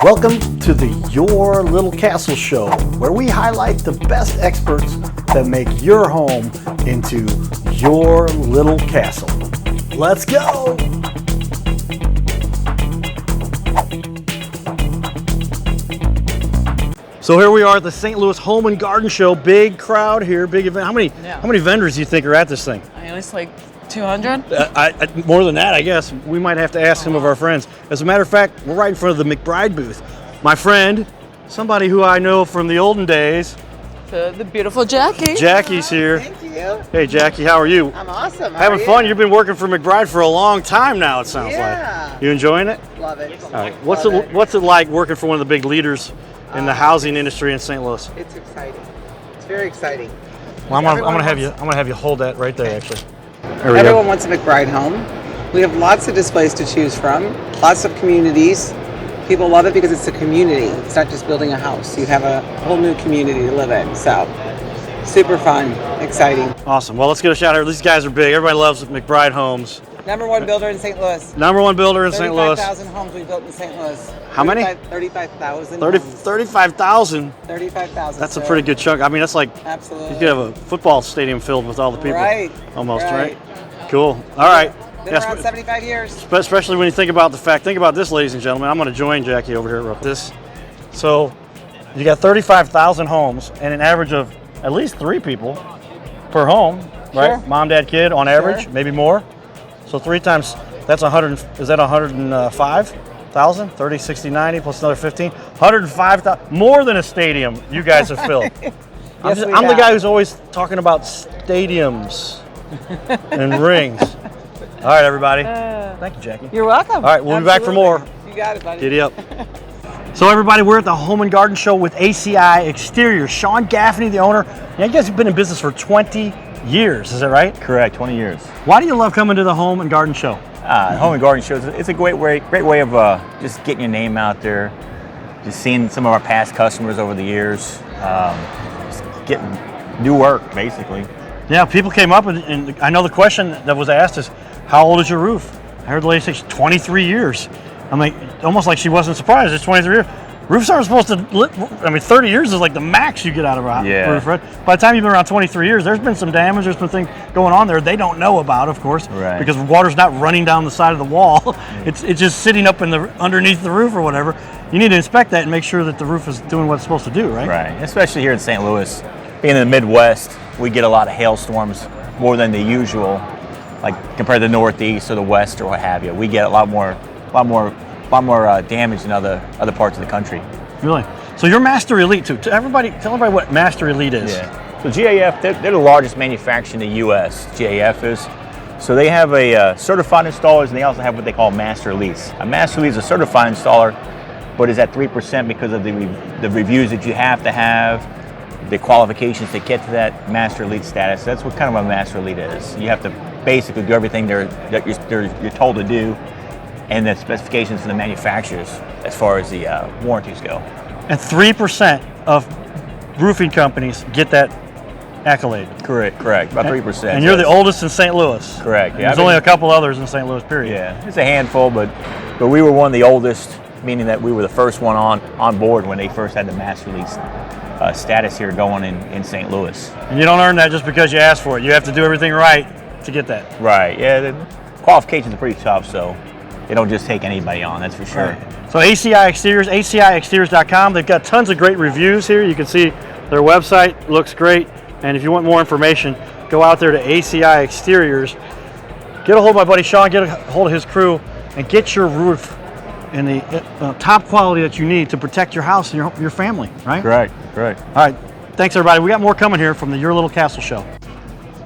Welcome to the Your Little Castle Show, where we highlight the best experts that make your home into your little castle. Let's go! So here we are at the St. Louis Home and Garden Show. Big crowd here, big event. How many vendors do you think are at this thing? It's like 200? More than that, I guess. We might have to ask some of our friends. As a matter of fact, we're right in front of the McBride booth. My friend, somebody who I know from the olden days. The beautiful Jackie. Jackie's here. Thank you. Hey, Jackie, how are you? I'm awesome. Having fun? You've been working for McBride for a long time now, it sounds like. You enjoying it? Love it. All right. What's it like working for one of the big leaders in the housing industry in St. Louis? It's exciting. It's very exciting. Well, I'm gonna have you hold that right there, actually. There we Everyone go. wants a McBride home. We have lots of displays to choose from, lots of communities. People love it because it's a community. It's not just building a house. You have a whole new community to live in. So, super fun, exciting. Awesome. Well, let's get a shout out. These guys are big. Everybody loves McBride Homes. Number one builder in St. Louis. Number one builder in St. Louis. 35,000 homes we built in St. Louis. How many? 35,000. 35,000. 35,000. That's a pretty good chunk. I mean, that's like Absolutely. you could have a football stadium filled with all the people. Right. Almost, right? Cool. All right. Been around 75 years. Especially when you think about think about this, ladies and gentlemen. I'm going to join Jackie over here with this. So you got 35,000 homes and an average of at least 3 people per home, right? Sure. Mom, dad, kid on average, Sure. maybe more. So 3 times, that's 100, is that 105,000? 30, 60, 90 plus another 15. 105,000, more than a stadium you guys have filled. I'm the guy who's always talking about stadiums and rings. All right, everybody. Thank you, Jackie. You're welcome. All right, we'll be back for more. You got it, buddy. Giddy up. So everybody, we're at the Home and Garden Show with ACI Exteriors. Sean Gaffney, the owner. Yeah, you guys have been in business for 20 years, is that right? Correct, 20 years. Why do you love coming to the Home and Garden Show? Home and Garden Show, it's a great way of just getting your name out there, just seeing some of our past customers over the years, just getting new work, basically. Yeah, people came up and I know the question that was asked is, how old is your roof? I heard the lady say 23 years. I'm like, almost like she wasn't surprised. It's 23 years. Roofs aren't supposed to, 30 years is like the max you get out of a roof, right? By the time you've been around 23 years, there's been some damage, there's been things going on there they don't know about, of course, right. Because water's not running down the side of the wall. It's just sitting up underneath the roof or whatever. You need to inspect that and make sure that the roof is doing what it's supposed to do, right? Right, especially here in St. Louis. Being in the Midwest, we get a lot of hailstorms, more than the usual, like compared to the Northeast or the West or what have you. We get a lot more damage than other parts of the country. Really? So you're Master Elite too. Tell everybody what Master Elite is. Yeah. So GAF, they're the largest manufacturer in the U.S. GAF is. So they have a certified installers, and they also have what they call Master Elites. A Master Elite is a certified installer, but is at 3% because of the reviews that you have to have, the qualifications to get to that Master Elite status. That's what kind of a Master Elite is. You have to basically do everything you're told to do, and the specifications from the manufacturers as far as the warranties go. And 3% of roofing companies get that accolade. Correct, about 3%. And you're the oldest in St. Louis. Correct, yeah. There's only a couple others in St. Louis, period. Yeah, it's a handful, but we were one of the oldest, meaning that we were the first one on board when they first had the Master Release status here going in St. Louis. And you don't earn that just because you asked for it. You have to do everything right to get that. Right, yeah, the qualifications are pretty tough, so they don't just take anybody on, that's for sure. Right. So ACI Exteriors, ACIexteriors.com. They've got tons of great reviews here. You can see their website looks great. And if you want more information, go out there to ACI Exteriors. Get a hold of my buddy Sean, get a hold of his crew, and get your roof in the top quality that you need to protect your house and your family, right? Correct. All right, thanks everybody. We got more coming here from the Your Little Castle Show.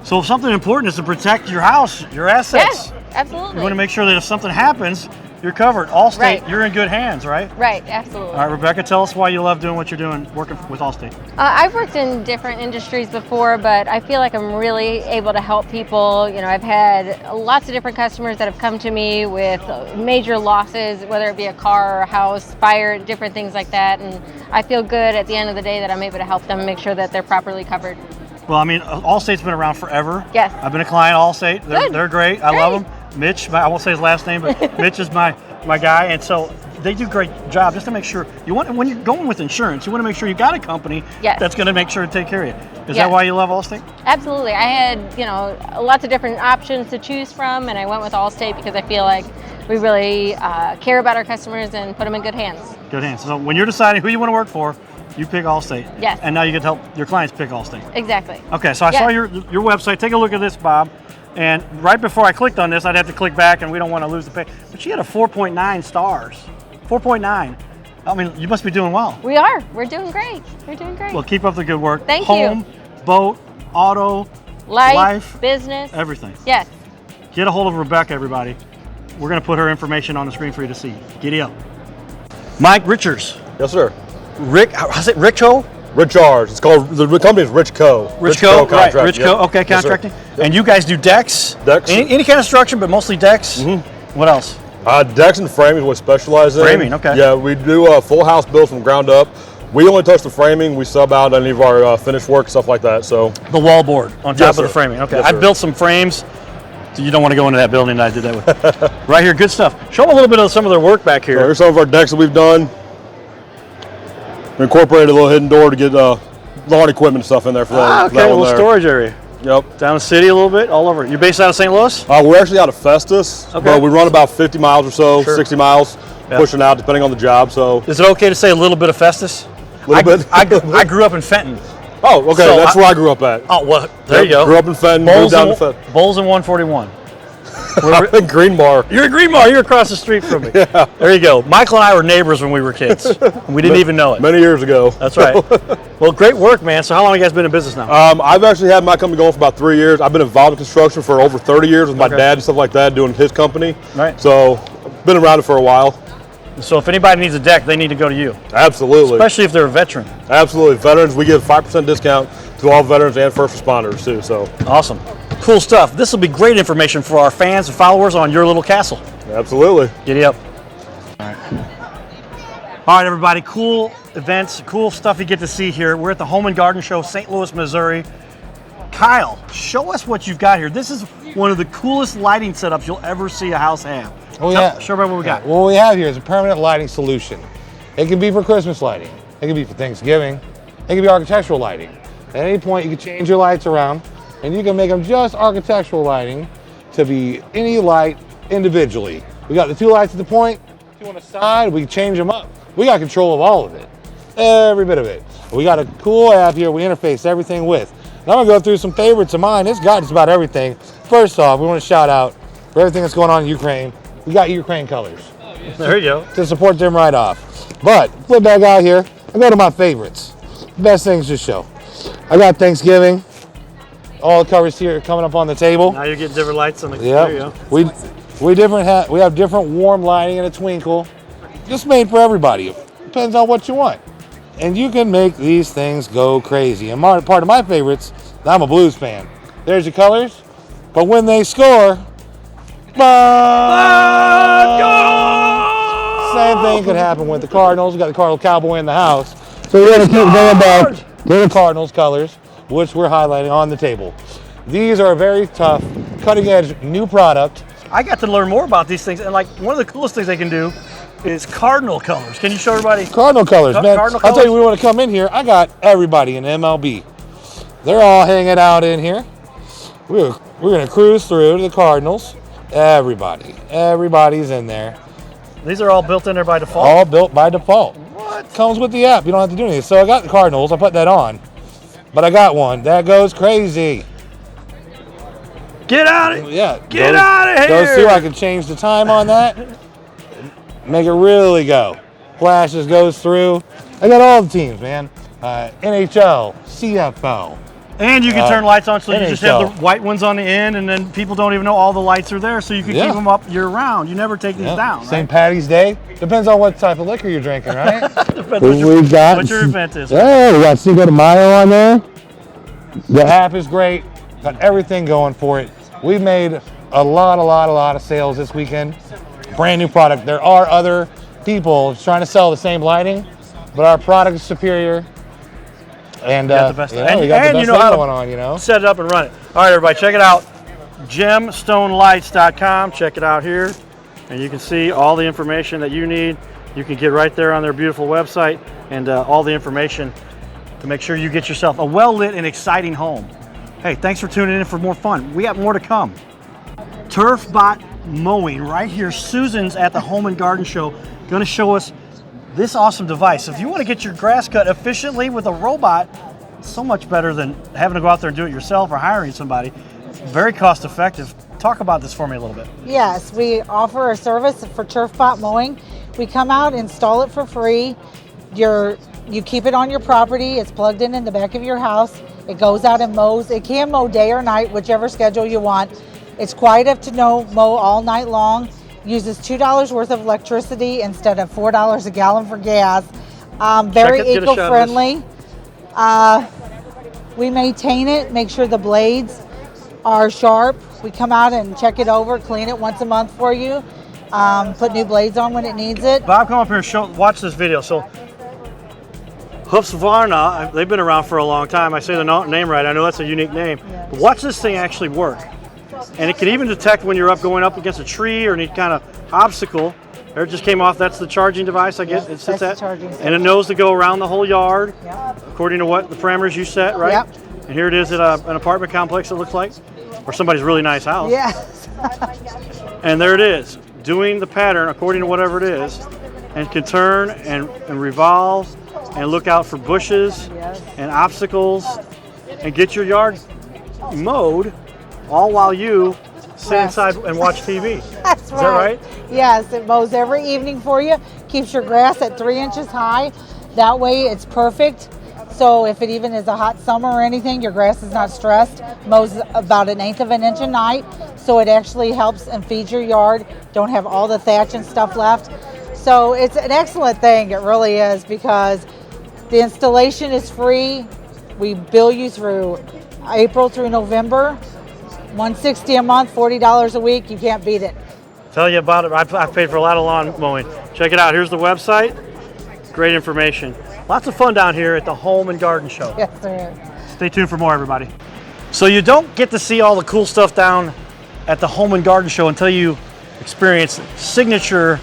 So something important is to protect your house, your assets. Yes, absolutely. You want to make sure that if something happens, you're covered. Allstate, right. You're in good hands, right? Right, absolutely. All right, Rebecca, tell us why you love doing what you're doing, working with Allstate. I've worked in different industries before, but I feel like I'm really able to help people. You know, I've had lots of different customers that have come to me with major losses, whether it be a car or a house, fire, different things like that. And I feel good at the end of the day that I'm able to help them make sure that they're properly covered. Well, I mean, Allstate's been around forever. Yes. I've been a client of Allstate. They're great. I love them. Mitch, I won't say his last name, but Mitch is my guy. And so they do a great job just to make sure you want. When you're going with insurance, you want to make sure you got a company Yes. that's going to make sure to take care of you. Is Yes. that why you love Allstate? Absolutely. I had, lots of different options to choose from, and I went with Allstate because I feel like we really care about our customers and put them in good hands. Good hands. So when you're deciding who you want to work for, you pick Allstate. Yes. And now you get to help your clients pick Allstate. Exactly. Okay, so I saw your website. Take a look at this, Bob. And right before I clicked on this, I'd have to click back, and we don't want to lose the page. But she had a 4.9 stars. 4.9. I mean, you must be doing well. We are. We're doing great. We're doing great. Well, keep up the good work. Thank Home, boat, auto, Life, business. everything. Yes. Get a hold of Rebecca, everybody. We're going to put her information on the screen for you to see. Giddy up. Mike Richards. Yes, sir. Rick, how's it, Richo? Richards. It's called, the company is Rich Co. Richco, right, Contract. Richco, Yep. okay, Yes, sir. contracting. And you guys do decks? Decks. Any kind of structure, but mostly decks? Mm-hmm. What else? Decks and framing is what we specialize in. Framing, okay. Yeah, we do a full house build from ground up. We only touch the framing. We sub out any of our finished work, stuff like that. So The wall board on top Yes, of the sir. framing. Okay, Yes, I sir. built some frames. So you don't want to go into that building that I did that with. Right here, good stuff. Show them a little bit of some of their work back here. here's some of our decks that we've done. We incorporated a little hidden door to get lawn equipment and stuff in there for that. Okay, that a one little there. storage area. Yep. Down the city a little bit, all over. You're based out of St. Louis? We're actually out of Festus, Okay. but we run about 50 miles or so, Sure. 60 miles, Yep. pushing out depending on the job. So Is it okay to say a little bit of Festus? Little bit. I grew up in Fenton. oh, okay, So that's where I grew up at. Oh, well, there you go. Grew up in Fenton, moved down to Fenton. Bowls in 141. I'm in Greenbar. You're in Greenbar. You're across the street from me. Yeah. There you go. Michael and I were neighbors when we were kids. We didn't even know it. Many years ago. That's right. Well, great work, man. So how long have you guys been in business now? I've actually had my company going for about 3 years. I've been involved in construction for over 30 years with my Okay. dad and stuff like that, doing his company. Right. So, been around it for a while. So if anybody needs a deck, they need to go to you, Absolutely. especially if they're a veteran. Absolutely. Veterans, we give 5% discount to all veterans and first responders too. So, Awesome. Cool stuff. This will be great information for our fans and followers on your little castle. absolutely. Giddy up. All right, everybody. Cool events, cool stuff you get to see here. We're at the Home and Garden Show, St. Louis, Missouri. Kyle, show us what you've got here. This is one of the coolest lighting setups you'll ever see a house have. Oh, yeah. Show everybody what we got. What we have here is a permanent lighting solution. It can be for Christmas lighting. It can be for Thanksgiving. It can be architectural lighting. At any point, you can change your lights around, and you can make them just architectural lighting to be any light individually. We got the 2 lights at the point, 2 on the side. We can change them up. We got control of all of it, every bit of it. We got a cool app here we interface everything with. Now I'm gonna go through some favorites of mine. It's got just about everything. First off, we want to shout out for everything that's going on in Ukraine. We got Ukraine colors There you go. to support them right off. But flip back out here, I go to my favorites. Best things to show. I got Thanksgiving. All the colors here coming up on the table. Now you're getting different lights on the. There you go. Yep. We have different warm lighting and a twinkle. Just made for everybody. Depends on what you want. And you can make these things go crazy. And part of my favorites, I'm a Blues fan. There's your colors. But when they score, same thing could happen with the Cardinals. We got the Cardinal Cowboy in the house. So we're going to keep going back to the Cardinals colors, which we're highlighting on the table. These are a very tough, cutting edge new product. I got to learn more about these things, and like one of the coolest things they can do is cardinal colors. Can you show everybody? Cardinal colors, man. Cardinal I'll tell you, colors? we want to come in here. I got everybody in MLB. They're all hanging out in here. We're going to cruise through to the Cardinals. Everybody's in there. These are all built in there by default. All built by default. What? Comes with the app. You don't have to do anything. So I got the Cardinals. I put that on. But I got one that goes crazy. Get out of Yeah. Get out of here! Goes through. I can change the time on that. Make it really go. Flashes, goes through. I got all the teams, man. NHL, CFL. And you can turn lights on so you just have NHL. the white ones on the end, and then people don't even know all the lights are there, so you can Yeah. keep them up year round. You never take these Yeah. down. St. Patty's Day. Depends on what type of liquor you're drinking, right? Depends what your event is. Yeah, we got Cinco de Mayo on there. The app is great. Got everything going for it. We made a lot of sales this weekend. Brand new product. There are other people trying to sell the same lighting, but our product is superior. And got the best. we got And the you best know thing how to going on, you know. Set it up and run it. All right, everybody, check it out. gemstonelights.com. Check it out here, and you can see all the information that you need. You can get right there on their beautiful website and all the information to make sure you get yourself a well-lit and exciting home. Hey, thanks for tuning in for more fun. We got more to come. Turfbot Mowing right here. Susan's at the Home and Garden Show going to show us this awesome device. If you want to get your grass cut efficiently with a robot, it's so much better than having to go out there and do it yourself or hiring somebody. Very cost effective. Talk about this for me a little bit. Yes, we offer a service for Turfbot Mowing. We come out, install it for free. You keep it on your property. It's plugged in the back of your house. It goes out and mows. It can mow day or night, whichever schedule you want. It's quiet enough to mow all night long. Uses $2 worth of electricity instead of $4 a gallon for gas. Very eco-friendly. We maintain it, make sure the blades are sharp. We come out and check it over, clean it once a month for you. Put new blades on when it needs it. Bob, come up here and watch this video. So, Husqvarna, they've been around for a long time. I say the name right. I know that's a unique name. Yeah. But watch this thing actually work. And it can even detect when you're going up against a tree or any kind of obstacle. There it just came off. That's the charging device, I guess. It sits at. And it knows to go around the whole yard, according to what the parameters you set, right? Yep. And here it is at an apartment complex, it looks like, or somebody's really nice house. Yes. And there it is, doing the pattern according to whatever it is, and can turn and revolve and look out for bushes and obstacles and get your yard mowed, all while you sit inside and watch TV. That's Is that right? Yes, it mows every evening for you. Keeps your grass at 3 inches high. That way it's perfect. So if it even is a hot summer or anything, your grass is not stressed. Mows about 1/8 of an inch a night. So it actually helps and feeds your yard. Don't have all the thatch and stuff left. So it's an excellent thing, it really is, because the installation is free. We bill you through April through November. $160 a month, $40 a week. You can't beat it. Tell you about it. I've paid for a lot of lawn mowing. Check it out. Here's the website. Great information. Lots of fun down here at the Home and Garden Show. Yes, there is. Stay tuned for more, everybody. So you don't get to see all the cool stuff down at the Home and Garden Show until you experience signature,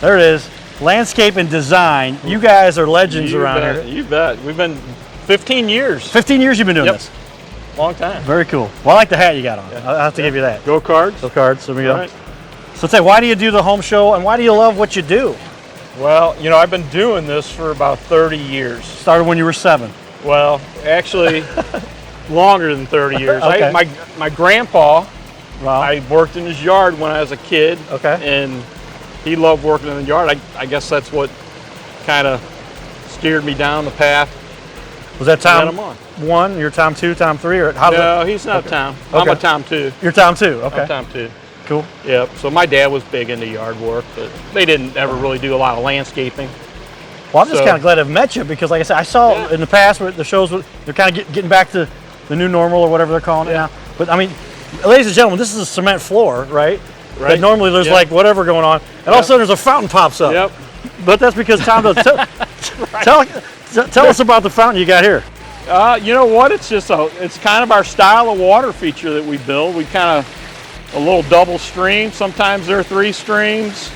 there it is, landscape and design. You guys are legends around here. You bet. We've been 15 years. 15 years you've been doing this? Long time. Very cool. Well, I like the hat you got on. I'll have to give you that. Go Cards. Go Cards. There we go. Right. So say, why do you do the home show and why do you love what you do? Well, you know, I've been doing this for about 30 years. Started when you were 7. Well, actually, longer than 30 years. Okay. My grandpa, Wow. I worked in his yard when I was a kid. Okay. And he loved working in the yard. I guess that's what kind of steered me down the path. Was that that I'm Tom on. 1? You're Tom 2, Tom 3? Or how No, he's not Tom. I'm a Tom 2. You're Tom 2. Okay. I'm Tom 2. Cool. Yep. So my dad was big into yard work, but they didn't ever really do a lot of landscaping. Well, I'm just kind of glad I've met you because, like I said, I saw in the past where the shows, they're kind of getting back to the new normal or whatever they're calling it now. But I mean, ladies and gentlemen, this is a cement floor, right? Right. But normally there's like whatever going on, and all of a sudden there's a fountain pops up. Yep. But that's because Tom does. Tell us about the fountain you got here. You know what? It's just it's kind of our style of water feature that we build. We kind of a little double stream. Sometimes there are 3 streams.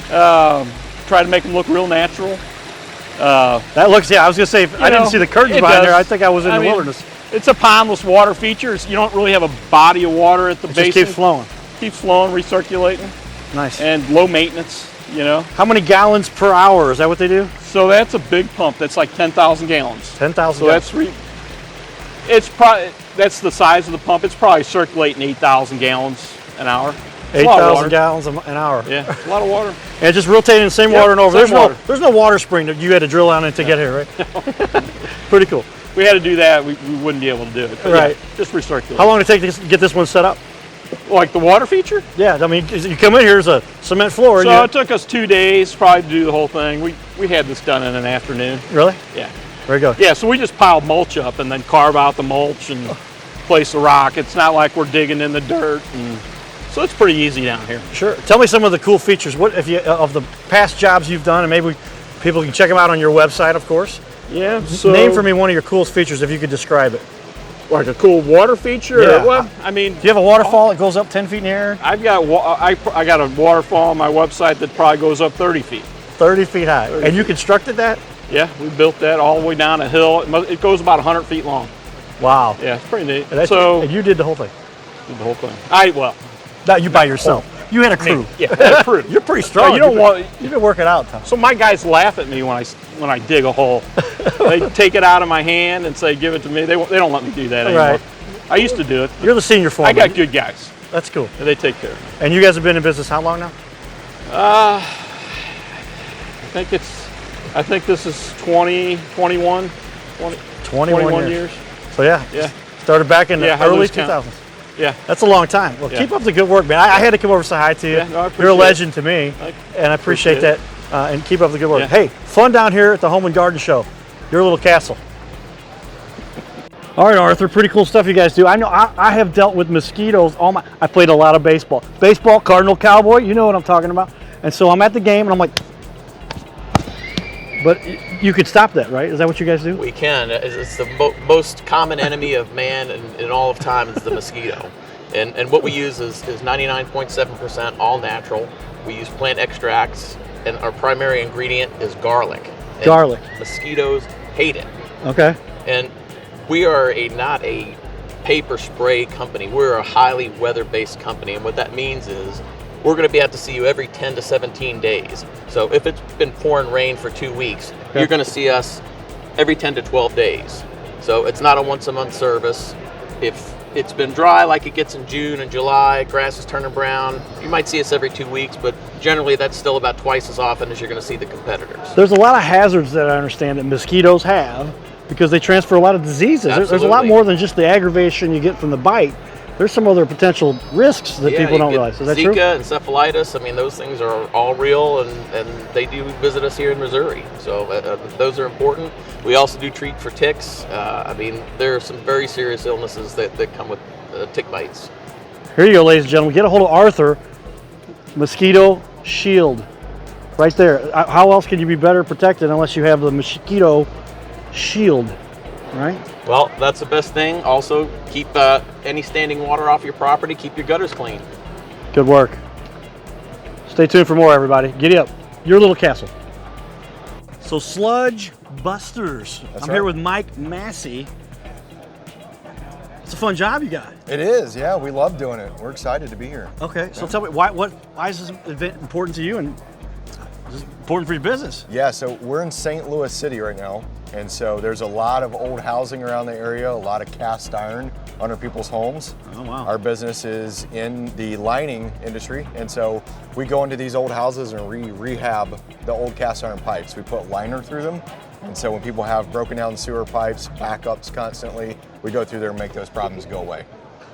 Try to make them look real natural. That looks, I was gonna say, I didn't see the curtains behind there. I think I was in the wilderness. It's a pondless water feature. You don't really have a body of water at the basin. It just keeps flowing. Keeps flowing, recirculating. Nice. And low maintenance, you know. How many gallons per hour? Is that what they do? So that's a big pump. That's like 10,000 gallons. 10,000 So gallons. that's the size of the pump. It's probably circulating 8,000 gallons an hour. 8,000 gallons an hour. Yeah, a lot of water. And just rotating the same water and over. There's no water spring that you had to drill down in to get here, right? Pretty cool. If we had to do that, we wouldn't be able to do it. But right. Yeah, just recirculate. How long did it take to get this one set up? Like the water feature? Yeah, I mean, you come in here, there's a cement floor. So it took us 2 days probably to do the whole thing. We had this done in an afternoon. Really? Yeah. Very good. Yeah, so we just piled mulch up and then carve out the mulch and place the rock. It's not like we're digging in the dirt. So it's pretty easy down here. Sure. Tell me some of the cool features. What if you of the past jobs you've done, and maybe people can check them out on your website, of course. Yeah. So name for me one of your coolest features if you could describe it. Like a cool water feature? Yeah. Well, I mean, do you have a waterfall that goes up 10 feet in the air? I've got I got a waterfall on my website that probably goes up 30 feet. 30 feet high. And you constructed that? Yeah, we built that all the way down a hill. It goes about 100 feet long. Wow. Yeah, it's pretty neat. And you did the whole thing? Did the whole thing. Not you by yourself. You had a crew. Yeah, a crew. You're pretty strong. You've been working out, Tom. So my guys laugh at me when I dig a hole. They take it out of my hand and say, "Give it to me." They don't let me do that anymore. Right. I used to do it. You're the senior foreman. I got good guys. That's cool. And they take care of me. And you guys have been in business how long now? I think this is 21 years. So yeah. Started back in the early 2000s. Yeah. That's a long time. Well, keep up the good work, man. I had to come over and say hi to you. Yeah, no, I appreciate You're a legend to me, and I appreciate that. And keep up the good work. Yeah. Hey, fun down here at the Home and Garden Show. Your little castle. All right, Arthur, pretty cool stuff you guys do. I know I have dealt with mosquitoes I played a lot of baseball. Baseball, Cardinal, Cowboy, you know what I'm talking about. And so I'm at the game and I'm like, but you could stop that, right? Is that what you guys do? We can. It's the most common enemy of man in all of time is the mosquito. And what we use is 99.7% all natural. We use plant extracts, and our primary ingredient is garlic. And garlic. Mosquitoes hate it. Okay. And we are not a paper spray company. We're a highly weather-based company, and what that means is we're going to be out to see you every 10 to 17 days. So if it's been pouring rain for 2 weeks, you're going to see us every 10 to 12 days. So it's not a once-a-month service. If it's been dry like it gets in June and July, grass is turning brown, you might see us every 2 weeks, but generally that's still about twice as often as you're going to see the competitors. There's a lot of hazards that I understand that mosquitoes have because they transfer a lot of diseases. There's a lot more than just the aggravation you get from the bite. There's some other potential risks that people don't realize. Is that true? Zika, encephalitis, I mean, those things are all real, and they do visit us here in Missouri. So those are important. We also do treat for ticks. I mean, there are some very serious illnesses that come with tick bites. Here you go, ladies and gentlemen. Get a hold of Arthur. Mosquito Shield. Right there. How else can you be better protected unless you have the Mosquito Shield, right? Well, that's the best thing. Also, keep any standing water off your property. Keep your gutters clean. Good work. Stay tuned for more, everybody. Giddy up. Your little castle. So, Sludge Busters. I'm here with Mike Massey. It's a fun job you got. It is, yeah. We love doing it. We're excited to be here. Okay, so tell me, why is this event important to you, and is this important for your business? Yeah, so we're in St. Louis City right now, and so there's a lot of old housing around the area, a lot of cast iron under people's homes. Oh, wow. Our business is in the lining industry, and so we go into these old houses and rehab the old cast iron pipes. We put liner through them, and so when people have broken down sewer pipes, backups constantly, we go through there and make those problems go away.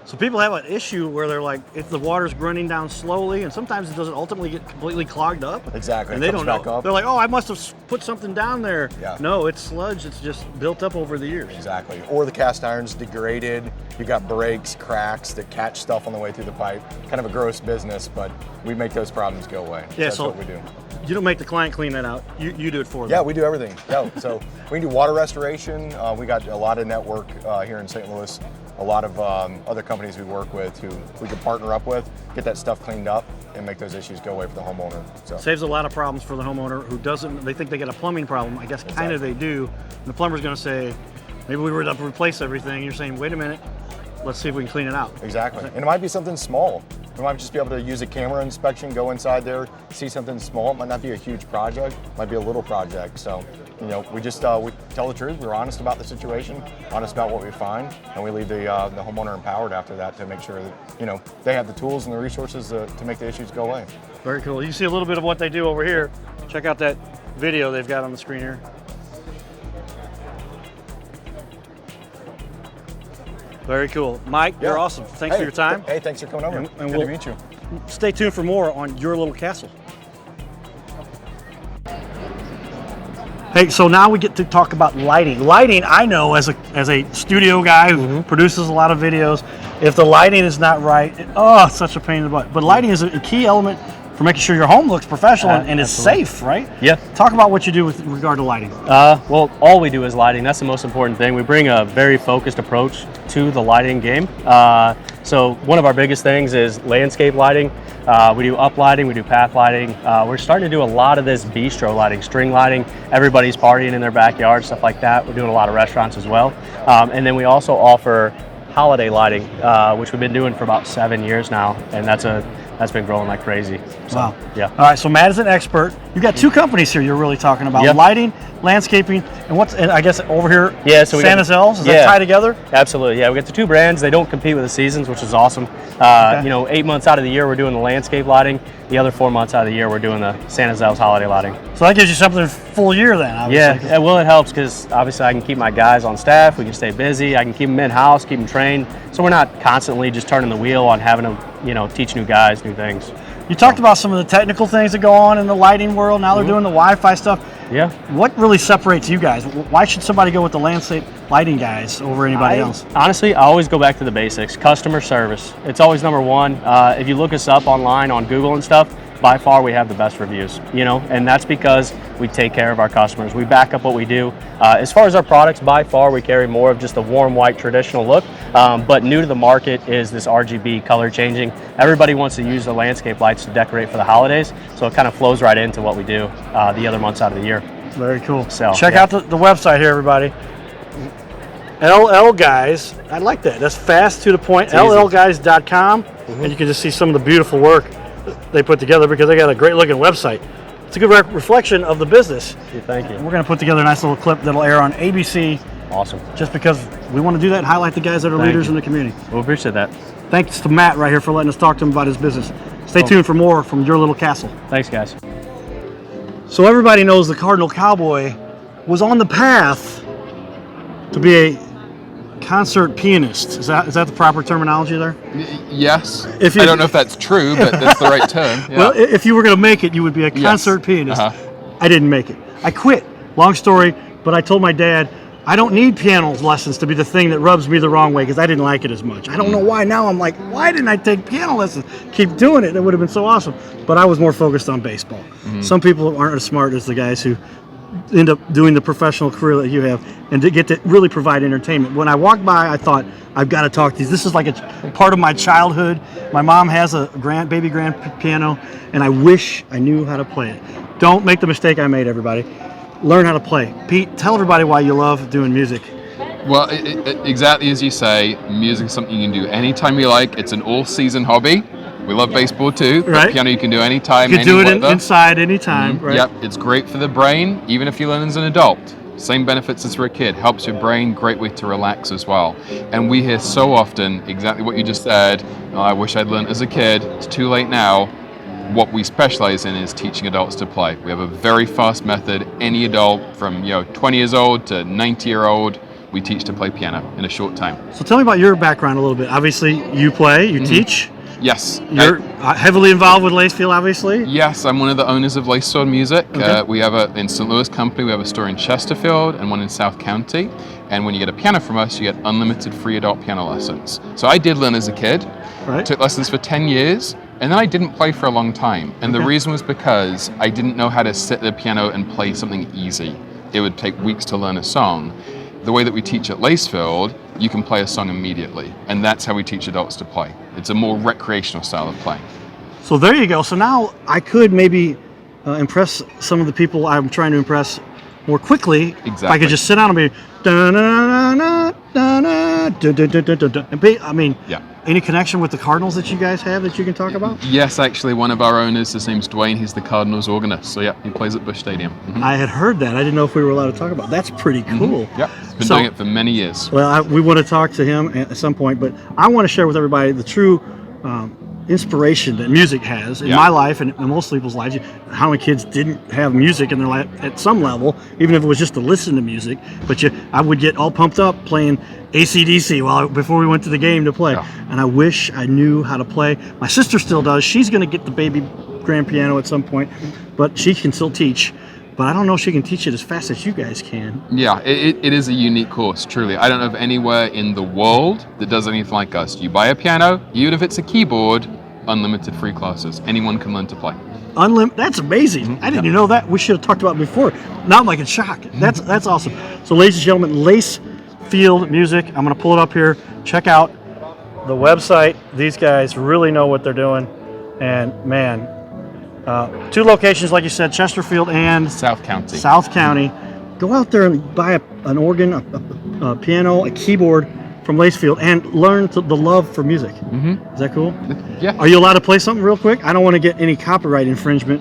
So people have an issue where they're like, if the water's running down slowly, and sometimes it doesn't ultimately get completely clogged up. Exactly. And they don't know. They're like, oh, I must have put something down there. Yeah. No, it's sludge. It's just built up over the years. Exactly. Or the cast iron's degraded. You got breaks, cracks that catch stuff on the way through the pipe. Kind of a gross business, but we make those problems go away. Yeah, That's so what we do. You don't make the client clean that out. You do it for them. Yeah, we do everything. Yeah, so we can do water restoration. We got a lot of network here in St. Louis. A lot of other companies we work with who we can partner up with, get that stuff cleaned up, and make those issues go away for the homeowner. So saves a lot of problems for the homeowner who doesn't. They think they got a plumbing problem. I guess kind of they do. And the plumber's going to say, maybe we were to replace everything. You're saying, wait a minute, let's see if we can clean it out. Exactly. And it might be something small. We might just be able to use a camera inspection, go inside there, see something small. It might not be a huge project, it might be a little project. So, you know, we just we tell the truth. We're honest about the situation, honest about what we find, and we leave the homeowner empowered after that to make sure that, you know, they have the tools and the resources to make the issues go away. Very cool. You see a little bit of what they do over here. Check out that video they've got on the screen here. Very cool. Mike, you're awesome. Thanks for your time. Hey, thanks for coming over. And Good to meet you. Stay tuned for more on Your Little Castle. Hey, so now we get to talk about lighting. Lighting, I know as a studio guy who produces a lot of videos, if the lighting is not right, it's such a pain in the butt. But lighting is a key element for making sure your home looks professional and is Absolutely. safe, right? Yeah. Talk about what you do with regard to lighting. Well, all we do is lighting. That's the most important thing. We bring a very focused approach to the lighting game. So one of our biggest things is landscape lighting. We do up lighting, we do path lighting. We're starting to do a lot of this bistro lighting, string lighting. Everybody's partying in their backyard, stuff like that. We're doing a lot of restaurants as well. And then we also offer holiday lighting, which we've been doing for about 7 years now, and that's been growing like crazy. So, Wow. yeah. All right, so Matt is an expert. You've got two companies here you're really talking about, Yep. lighting, landscaping, and I guess over here, Yeah, so we got- Santa's Elves, is yeah. that tied together? Absolutely, yeah. We got the two brands. They don't compete with the seasons, which is awesome. Okay. You know, 8 months out of the year, we're doing the landscape lighting. The other 4 months out of the year, we're doing the Santa's Elves holiday lighting. So that gives you something full year then, obviously. Yeah, well, it helps because obviously I can keep my guys on staff. We can stay busy. I can keep them in-house, keep them trained. So we're not constantly just turning the wheel on having them, you know, teach new guys new things. You talked about some of the technical things that go on in the lighting world. Now they're doing the Wi-Fi stuff. Yeah. What really separates you guys? Why should somebody go with the landscape lighting guys over anybody else? Honestly, I always go back to the basics. Customer service. It's always number one. If you look us up online on Google and stuff, by far we have the best reviews, you know, and that's because we take care of our customers. We back up what we do. As far as our products, by far we carry more of just a warm white traditional look, but new to the market is this RGB color changing. Everybody wants to use the landscape lights to decorate for the holidays, so it kind of flows right into what we do the other months out of the year. Very cool. So check out the website here, everybody. LL Guys, I like that. That's fast to the point. LLguys.com, and you can just see some of the beautiful work they put together because they got a great looking website. It's a good reflection of the business. Thank you. We're going to put together a nice little clip that'll air on ABC. Awesome. Just because we want to do that and highlight the guys that are Thank leaders you. in the community. We'll appreciate that. Thanks to Matt right here for letting us talk to him about his business. Stay tuned for more from Your Little Castle. Thanks, guys. So everybody knows the Cardinal Cowboy was on the path to be a concert pianist. Is that the proper terminology there? Yes. If you- I don't know if that's true, but that's the right term. Yeah. Well, if you were going to make it, you would be a concert pianist. I didn't make it. I quit. Long story, but I told my dad, I don't need piano lessons to be the thing that rubs me the wrong way because I didn't like it as much. I don't know why. Now I'm like, why didn't I take piano lessons? Keep doing it. It would have been so awesome. But I was more focused on baseball. Some people aren't as smart as the guys who end up doing the professional career that you have and to get to really provide entertainment. When I walked by, I thought, I've got to talk to these. This is like a part of my childhood. My mom has a baby grand piano, and I wish I knew how to play it. Don't make the mistake I made, everybody. Learn how to play. Pete, tell everybody why you love doing music. Well, exactly as you say, music is something you can do anytime you like. It's an all-season hobby. We love baseball too. But Right. piano you can do anytime, You can do it weather. inside anytime, right? Yep, it's great for the brain, even if you learn as an adult. Same benefits as for a kid. Helps your brain, great way to relax as well. And we hear so often exactly what you just said. "Oh, I wish I'd learned as a kid. It's too late now." What we specialize in is teaching adults to play. We have a very fast method. Any adult from 20 years old to 90-year-old, we teach to play piano in a short time. So tell me about your background a little bit. Obviously, you play, you teach. Yes. You're heavily involved with Lacefield, obviously. Yes, I'm one of the owners of Lacefield Music. Okay. We have in St. Louis company, we have a store in Chesterfield and one in South County. And when you get a piano from us, you get unlimited free adult piano lessons. So I did learn as a kid. Right. Took lessons for 10 years. And then I didn't play for a long time. And the reason was because I didn't know how to sit at the piano and play something easy. It would take weeks to learn a song. The way that we teach at Lacefield, you can play a song immediately. And that's how we teach adults to play. It's a more recreational style of playing. So there you go. So now I could maybe impress some of the people I'm trying to impress more quickly. If I could just sit down and be, I mean, any connection with the Cardinals that you guys have that you can talk about? Yes, actually, one of our owners, his name's Dwayne, he's the Cardinals organist. So yeah, he plays at Busch Stadium. I had heard that. I didn't know if we were allowed to talk about it. That's pretty cool. Yep, he's been doing it for many years. Well, we want to talk to him at some point, but I want to share with everybody the true inspiration that music has in my life and in most people's lives. How many kids didn't have music in their life at some level, even if it was just to listen to music. But I would get all pumped up playing AC/DC before we went to the game to play. And I wish I knew how to play. My sister still does. She's going to get the baby grand piano at some point, but she can still teach. But I don't know if she can teach it as fast as you guys can. Yeah, it is a unique course, truly. I don't know of anywhere in the world that does anything like us. You buy a piano, even if it's a keyboard, unlimited free classes. Anyone can learn to play. That's amazing. I didn't even know that. We should have talked about it before. Now I'm like in shock. That's awesome. So ladies and gentlemen, Lacefield Music. I'm going to pull it up here. Check out the website. These guys really know what they're doing. And man, 2 locations, like you said, Chesterfield and South County. South County. Go out there and buy an organ, a piano, a keyboard from Lacefield, and learn the love for music. Is that cool? Yeah. Are you allowed to play something real quick? I don't want to get any copyright infringement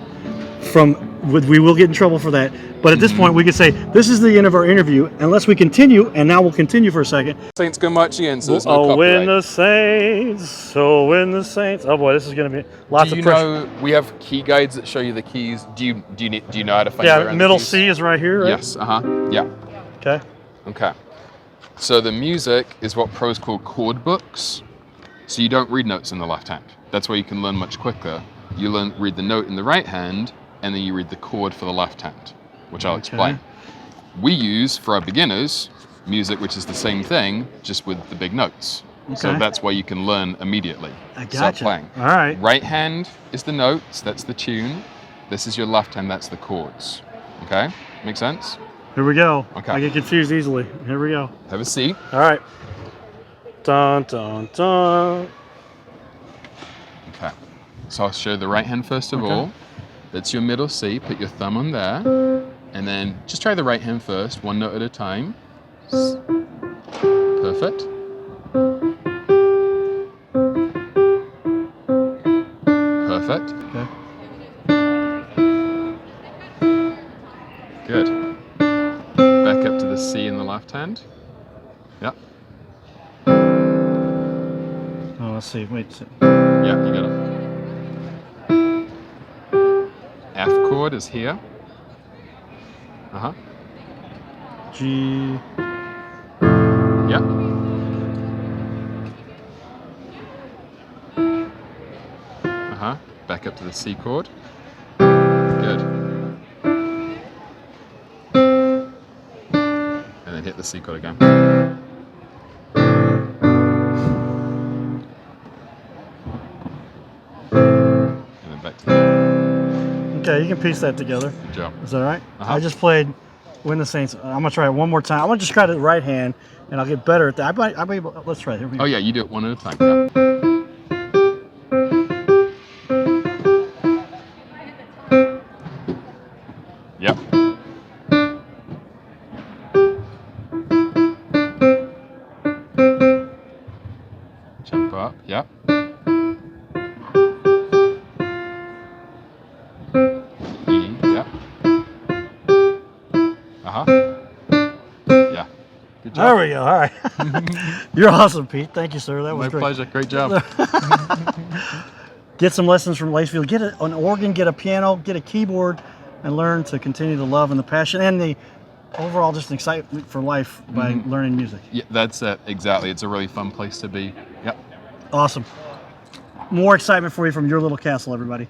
we will get in trouble for that. But at this point, we could say, this is the end of our interview, unless we continue, and now we'll continue for a second. Saints go marching in, so there's no Oh, copyright. win the Saints, oh, win the Saints. Oh boy, this is going to be lots of pressure. Do you know, we have key guides that show you the keys. Do you know how to find your middle C is right here, right? Yes, yeah. Okay. So the music is what pros call chord books. So you don't read notes in the left hand. That's where you can learn much quicker. You read the note in the right hand, and then you read the chord for the left hand, which I'll explain. We use, for our beginners, music which is the same thing, just with the big notes. So that's where you can learn immediately. I gotcha. Start playing. All right. Right hand is the notes, that's the tune. This is your left hand, that's the chords. Okay? Make sense? Here we go. Okay. I get confused easily. Here we go. Have a seat. All right. Dun, dun, dun. Okay. So I'll show the right hand first of all. That's your middle C. Put your thumb on there. And then just try the right hand first, one note at a time. Perfect. Perfect. Okay. Good. Back up to the C in the left hand. Yep. Oh, let's see. Wait. Yeah, you got it. F chord is here. G. Yep. Back up to the C chord. Good. And then hit the C chord again. And then back to the. Okay, you can piece that together. Good job. Is that all right? I just played Win the Saints. I'm going to try it one more time. I'm going to just try the right hand, and I'll get better at that. Let's try it. Here we go. Oh, yeah, you do it one at a time. Yeah. Yep. Jump up. Yep. E. Yep. Yeah. Good job. There we go. All right. You're awesome, Pete. Thank you, sir. That was My great. pleasure. Great job. Get some lessons from Lacefield. Get an organ, get a piano, get a keyboard, and learn to continue the love and the passion and the overall just excitement for life by learning music. Yeah, that's it. Exactly. It's a really fun place to be. Yep. Awesome. More excitement for you from your little castle, everybody.